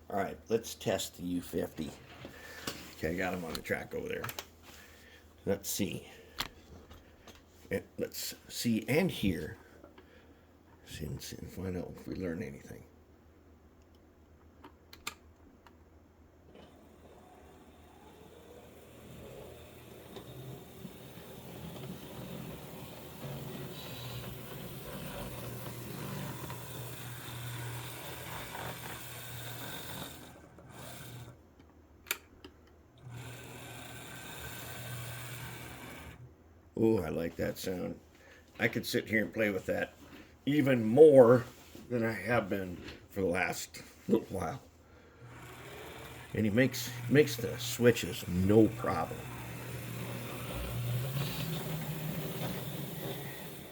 All right, let's test the U50. Okay, I got him on the track over there. Let's see. Let's see and hear. See and find out if we learn anything. Oh, I like that sound. I could sit here and play with that even more than I have been for the last little while. And he makes the switches no problem.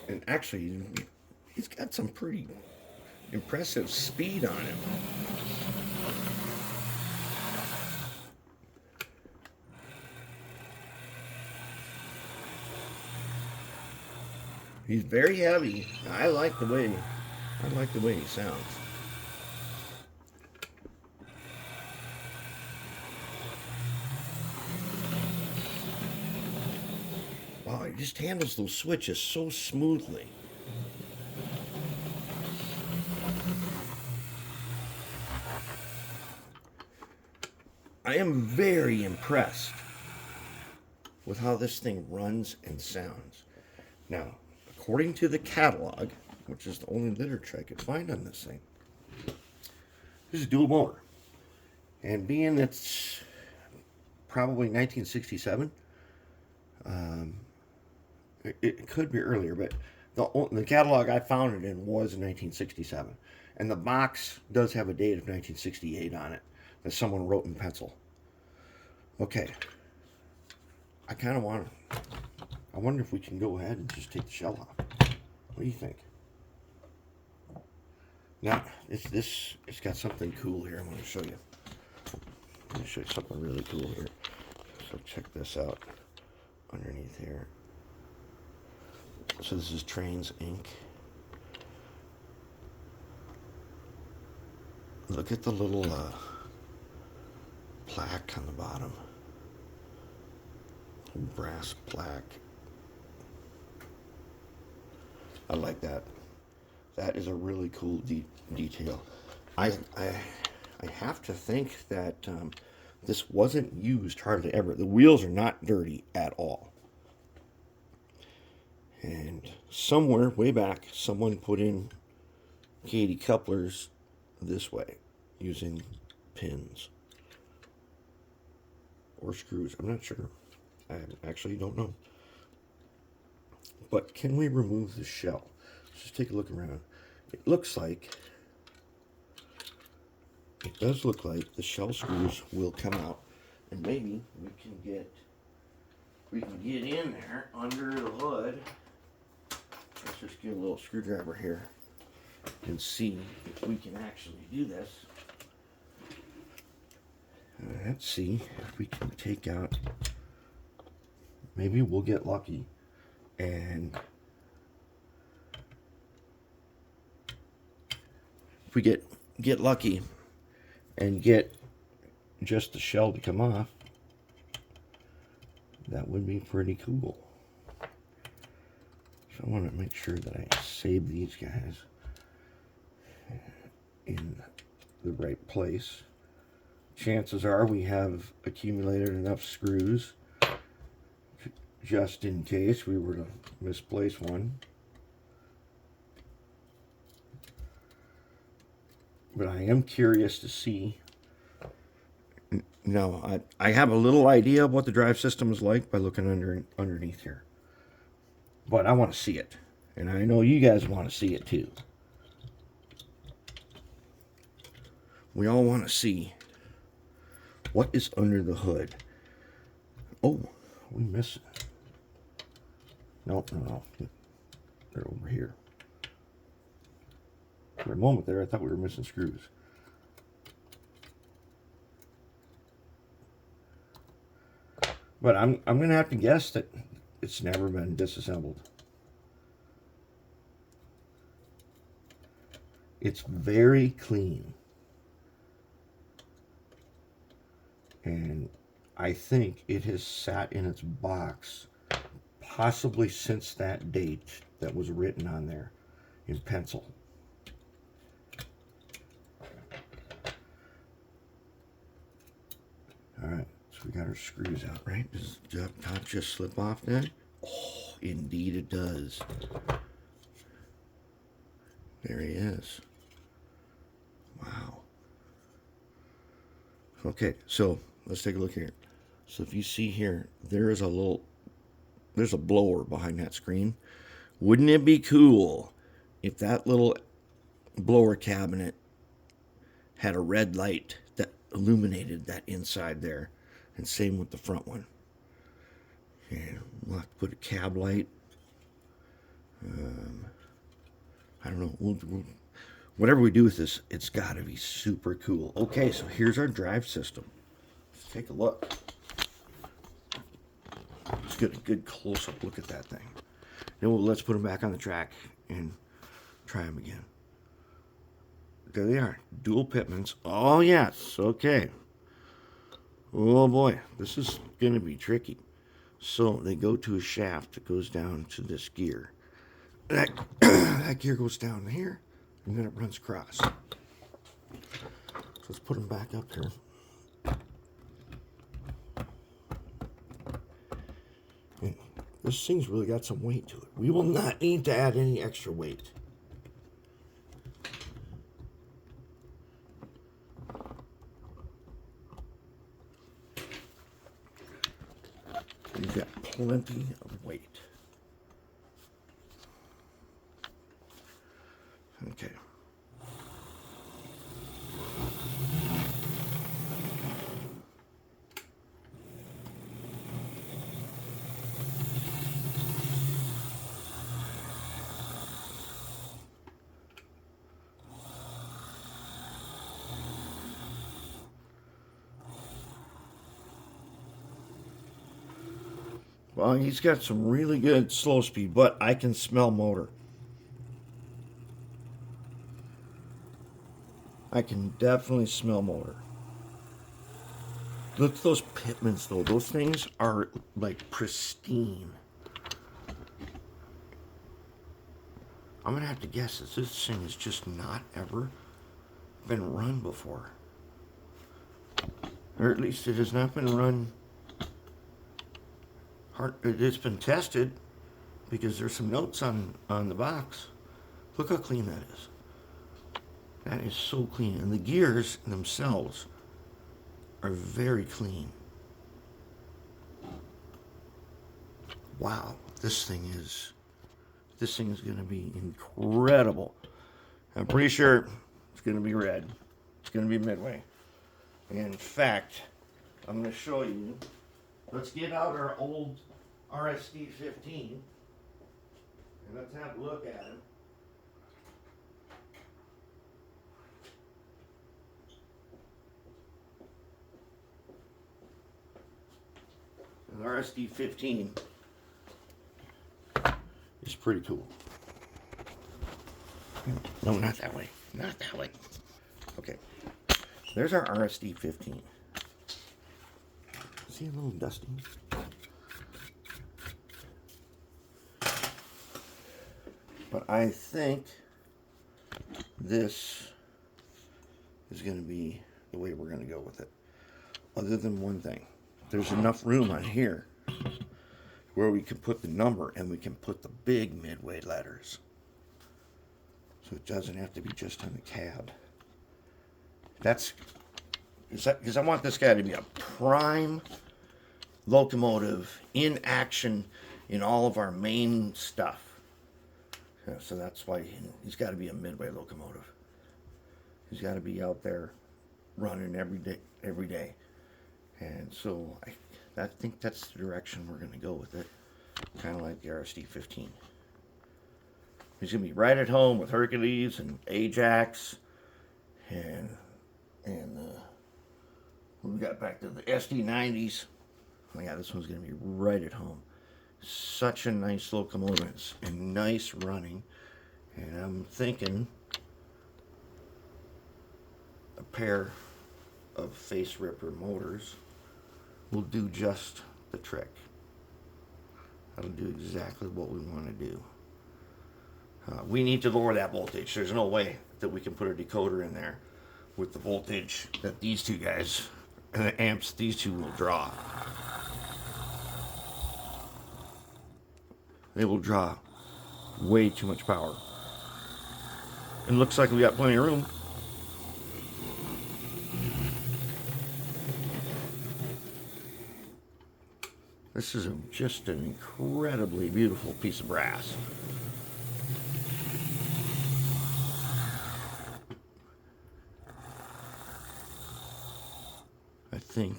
And actually, he's got some pretty impressive speed on him. He's very heavy. I like the way he sounds. Wow, he just handles those switches so smoothly. I am very impressed with how this thing runs and sounds. Now, according to the catalog, which is the only literature I could find on this thing, this is dual motor. And being it's probably 1967, it could be earlier, but the catalog I found it in was in 1967. And the box does have a date of 1968 on it that someone wrote in pencil. Okay. I kind of want to. I wonder if we can go ahead and just take the shell off. What do you think? Now, it's got something cool here. I'm going to show you. I'm going to show you something really cool here. So check this out underneath here. So this is Trains Inc. Look at the little plaque on the bottom. Brass plaque. I like that. That is a really cool detail. I have to think that this wasn't used hardly ever. The wheels are not dirty at all. And somewhere way back, someone put in Katie couplers this way using pins or screws. I'm not sure. I actually don't know. But can we remove the shell? Let's just take a look around. It does look like the shell screws will come out, and maybe we can get in there under the hood. Let's just get a little screwdriver here and see if we can actually do this. Let's see if we can take out. Maybe we'll get lucky and if we get lucky and get just the shell to come off, that would be pretty cool. So I want to make sure that I save these guys in the right place. Chances are we have accumulated enough screws just in case we were to misplace one. But I am curious to see. Now, I have a little idea of what the drive system is like by looking underneath here. But I want to see it. And I know you guys want to see it too. We all want to see what is under the hood. Oh, we missed it. No. They're over here. For a moment there, I thought we were missing screws. But I'm going to have to guess that it's never been disassembled. It's very clean. And I think it has sat in its box possibly since that date that was written on there in pencil. All right, so we got our screws out, right? Does the top just slip off then? Oh, indeed it does. There he is. Wow. Okay, so let's take a look here. So if you see here, there's a blower behind that screen. Wouldn't it be cool if that little blower cabinet had a red light that illuminated that inside there? And same with the front one. And we'll have to put a cab light. I don't know. Whatever we do with this, it's got to be super cool. Okay, so here's our drive system. Let's take a look. Let's get a good close-up look at that thing. Then let's put them back on the track and try them again. There they are, dual pitmans. Oh yes, okay. Oh boy, this is gonna be tricky. So they go to a shaft that goes down to this gear. That, that gear goes down here, and then it runs across. So let's put them back up here. And this thing's really got some weight to it. We will not need to add any extra weight. We've got plenty of weight. Okay. Well, he's got some really good slow speed, but I can smell motor. I can definitely smell motor. Look at those pitmans, though. Those things are like pristine. I'm gonna have to guess that this thing has just not ever been run before, or at least it has not been run hard. It's been tested because there's some notes on the box. Look how clean that is. That is so clean, and the gears themselves are very clean. Wow, this thing is going to be incredible. I'm pretty sure it's going to be red. It's going to be Midway. And in fact, I'm going to show you. Let's get out our old RSD 15 and let's have a look at him. The RSD 15 is pretty cool. No, not that way. Not that way. Okay. There's our RSD 15. See a little dusty? But I think this is going to be the way we're going to go with it. Other than one thing. There's enough room on here where we can put the number and we can put the big Midway letters. So it doesn't have to be just on the cab. Because I want this guy to be a prime locomotive in action in all of our main stuff. So that's why he's got to be a Midway locomotive. He's got to be out there running every day. And so I think that's the direction we're going to go with it. Kind of like the RSD 15. He's going to be right at home with Hercules and Ajax. And we got back to the SD90s. Oh yeah, this one's going to be right at home. Such a nice locomotive and nice running. And I'm thinking a pair of face ripper motors will do just the trick. That'll do exactly what we want to do. We need to lower that voltage. There's no way that we can put a decoder in there with the voltage that these two guys and the amps these two will draw. They will draw way too much power. And looks like we got plenty of room. This is just an incredibly beautiful piece of brass. I think.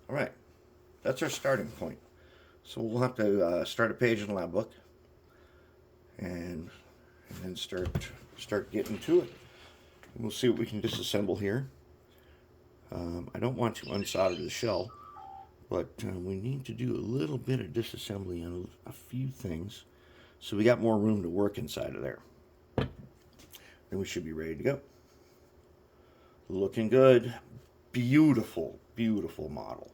All right, that's our starting point. So we'll have to start a page in the lab book and then start getting to it. And we'll see what we can disassemble here. I don't want to unsolder the shell, but we need to do a little bit of disassembly on a few things so we got more room to work inside of there. Then we should be ready to go. Looking good. Beautiful, beautiful model.